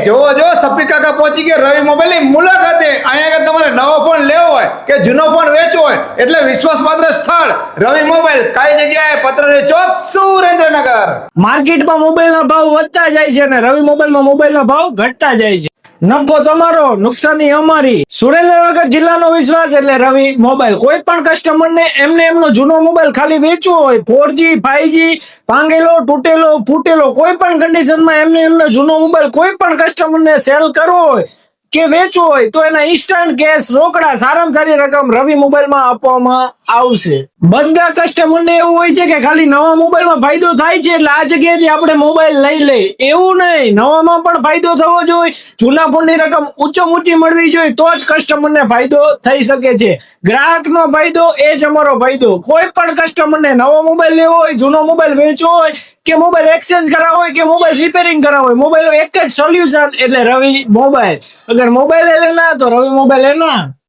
જોવો જો સપ્પી કાકા પહોંચી ગયા રવિ મોબાઈલની મુલાકાતે. અહીંયા આગળ તમારે નવો ફોન લેવો હોય કે જૂનો ફોન વેચવો હોય એટલે વિશ્વાસપાત્ર સ્થળ રવિ મોબાઈલ. કઈ જગ્યાએ? પત્રને ચોક, સુરેન્દ્રનગર. માર્કેટમાં મોબાઈલના ભાવ વધતા જાય છે અને રવિ મોબાઈલમાં મોબાઈલના ભાવ ઘટતા જાય છે. નફો તમારો, નુકસાની અમારી. સુરેન્દ્રનગર જિલ્લાનો વિશ્વાસ એટલે રવિ મોબાઈલ. કોઈ પણ કસ્ટમરને એમને એમનો જૂનો મોબાઈલ ખાલી વેચવો હોય, 4G 5G ભાંગેલો, તૂટેલો, ફૂટેલો, કોઈ પણ કન્ડિશનમાં એમને એમનો જૂનો મોબાઈલ કોઈ પણ કસ્ટમરને સેલ કરવો હોય કે વેચવો હોય તો એના ઇન્સ્ટન્ટ કેશ રોકડા સારામાં સારી રકમ રવિ મોબાઈલમાં આપવામાં આવશે. બધા કસ્ટમરને એવું હોય છે કે ખાલી નવા મોબાઈલમાં ફાયદો થાય છે એટલે આ જગ્યાએથી આપણે મોબાઈલ લઈ લે. એવું નહીં, નવામાં પણ ફાયદો થવો જોઈએ, જૂના ફોનની રકમ ઊંચી મળવી જોઈએ તો જ કસ્ટમરને ફાયદો થઈ શકે છે. ગ્રાહકનો ફાયદો એ જ અમારો ફાયદો. કોઈ પણ કસ્ટમરને નવો મોબાઈલ લેવો હોય, જૂનો મોબાઈલ વેચવો હોય કે મોબાઈલ એક્સચેન્જ કરાવવો હોય કે મોબાઈલ રિપેરિંગ કરાવવો હોય, મોબાઈલનો એક જ સોલ્યુશન એટલે રવિ મોબાઈલ. અગર મોબાઈલ લેના તો રવિ મોબાઈલ લેના.